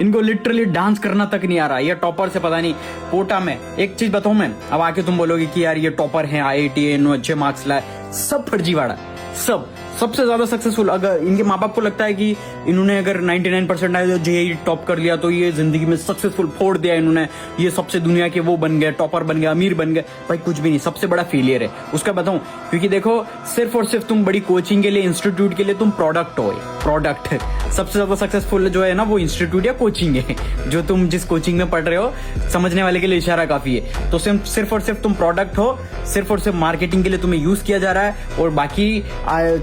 इनको literally dance करना तक नहीं आ रहा। ये टॉपर से पता नहीं कोटा में। एक चीज बताऊं मैं, अब आके तुम बोलोगे कि यार ये टॉपर है, IIT इन्होंने अच्छे मार्क्स लाए, सब फर्जीवाड़ा। सब सबसे ज्यादा सक्सेसफुल अगर इनके माँ बाप को लगता है कि इन्होंने अगर 99% आए, JEE टॉप कर लिया तो ये जिंदगी में सक्सेसफुल फोड़ दिया इन्होंने, ये सबसे दुनिया के वो बन गए, टॉपर बन गए, अमीर बन गए। भाई कुछ भी नहीं, सबसे बड़ा फेलियर है। उसका बताऊं, क्योंकि देखो सिर्फ और सिर्फ तुम बड़ी कोचिंग के लिए, इंस्टीट्यूट के लिए तुम प्रोडक्ट हो। प्रोडक्ट सबसे ज्यादा सक्सेसफुल जो है ना, वो इंस्टीट्यूट या कोचिंग है। जो तुम जिस कोचिंग में पढ़ रहे हो, समझने वाले के लिए इशारा काफी है। तो सिर्फ और सिर्फ तुम प्रोडक्ट हो, सिर्फ और सिर्फ मार्केटिंग के लिए तुम्हें यूज किया जा रहा है। और बाकी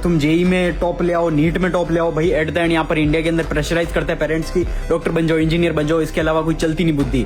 तुम JEE में टॉप ले आओ, नीट में टॉप ले आओ। भाई एट द एंड यहाँ पर इंडिया के अंदर प्रेशराइज करते हैं पेरेंट्स की, डॉक्टर बन जाओ, इंजीनियर बन जाओ, इसके अलावा कोई चलती नहीं बुद्धि।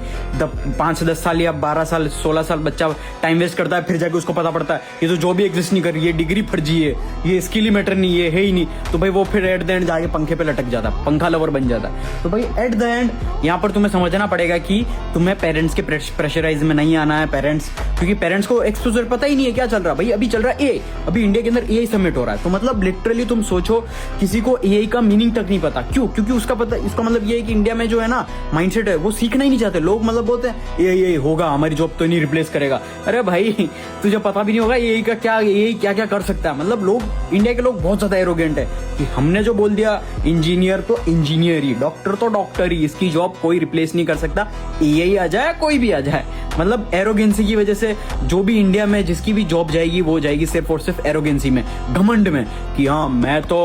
5-10 साल या 12 साल 16 साल बच्चा टाइम वेस्ट करता है, फिर जाके उसको पता पड़ता है ये तो जॉब ही एग्जिस्ट नहीं कर रही है, डिग्री फर्जी है, ये स्किल ही मैटर नहीं है ही नहीं। तो भाई वो फिर एट द एंड जाके पंखे पे लटक जाता, पंखा लवर बन जाता। तो भाई एट द एंड यहाँ पर तुम्हें समझना पड़ेगा कि तुम्हें पेरेंट्स के प्रेशराइज में नहीं आना है। पेरेंट्स, क्योंकि पेरेंट्स को एक्सपोजर पता ही नहीं है क्या चल रहा है। भाई अभी चल रहा है AI, अभी इंडिया के अंदर AI सबमिट हो रहा है। तो मतलब लिटरली तुम सोचो, किसी को AI का मीनिंग तक नहीं पता। क्यों? क्योंकि उसका पता, इसका मतलब ये है कि इंडिया में जो है ना माइंडसेट है, वो सीखना ही नहीं चाहते लोग। मतलब बोलते हैं AI होगा, हमारी जॉब तो नहीं रिप्लेस करेगा। अरे भाई तुझे पता भी नहीं होगा AI का क्या, AI क्या क्या कर सकता है। मतलब लोग, इंडिया के लोग बहुत ज्यादा एरोगेंट है कि हमने जो बोल दिया इंजीनियर तो इंजीनियर ही, डॉक्टर तो डॉक्टर ही, इसकी जॉब कोई रिप्लेस नहीं कर सकता। AI आ जाए, कोई भी आ जाए। मतलब एरोगेंसी की वजह से जो भी इंडिया में जिसकी भी जॉब जाएगी वो जाएगी सिर्फ और सिर्फ एरोगेंसी में, घमंड में कि हाँ मैं तो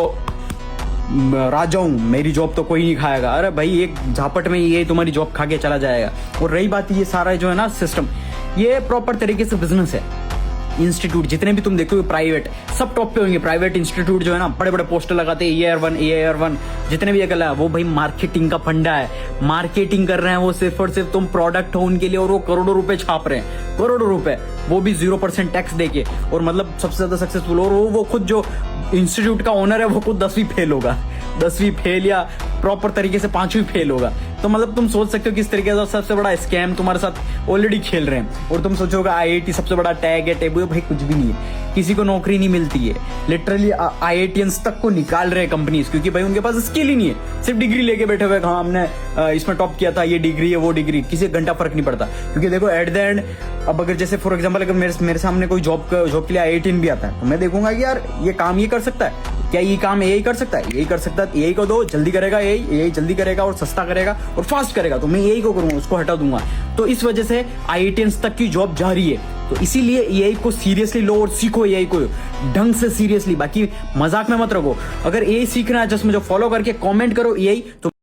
राजा हूं, मेरी जॉब तो कोई नहीं खाएगा। अरे भाई एक झापट में ये तुम्हारी जॉब खा के चला जाएगा। और रही बात ये सारा जो है ना सिस्टम, ये प्रॉपर तरीके से बिजनेस है। इंस्टीट्यूट जितने भी तुम देखोगे प्राइवेट, सब टॉप पे होंगे। प्राइवेट इंस्टीट्यूट जो है ना, बड़े बड़े पोस्टर लगाते हैं, AR1 जितने भी अकल है, वो भाई मार्केटिंग का फंडा है। मार्केटिंग कर रहे हैं वो सिर्फ और सिर्फ तुम प्रोडक्ट हो उनके लिए, और वो करोड़ों रुपए छाप रहे हैं, करोड़ों रुपए, वो भी 0% टैक्स देके। और मतलब सबसे ज्यादा सक्सेसफुल, और वो खुद जो इंस्टीट्यूट का ओनर है वो खुद 10वीं फेल होगा, 10वीं फेल या प्रॉपर तरीके से 5वीं फेल होगा। तो मतलब तुम सोच सकते हो किस तरीके से सबसे बड़ा स्कैम तुम्हारे साथ ऑलरेडी खेल रहे हैं। और तुम सोचोगे IIT सबसे बड़ा टैग है, टेबू है। भाई कुछ भी नहीं है, किसी को नौकरी नहीं मिलती है। लिटरली IITians तक को निकाल रहे हैं कंपनीज, क्योंकि भाई उनके पास स्किल ही नहीं है, सिर्फ डिग्री लेके बैठे हुए। हाँ हमने इसमें टॉप किया था, ये डिग्री है वो डिग्री, किसी घंटा फर्क नहीं पड़ता। क्योंकि देखो एट द एंड, अब अगर जैसे फॉर एग्जाम्पल अगर मेरे सामने कोई जॉब के लिए IITian भी आता है, तो मैं देखूंगा कि यार ये काम ये कर सकता है क्या, ये काम AI कर सकता है, यही कर सकता है, AI को दो, जल्दी करेगा, AI जल्दी करेगा और सस्ता करेगा और फास्ट करेगा, तो मैं AI को करूंगा, उसको हटा दूंगा। तो इस वजह से IITians तक की जॉब जा रही है। तो इसीलिए AI को सीरियसली लो और सीखो, AI को ढंग से सीरियसली, बाकी मजाक में मत रखो। अगर AI सीखना है, जस्ट मुझे फॉलो करके कमेंट करो AI तो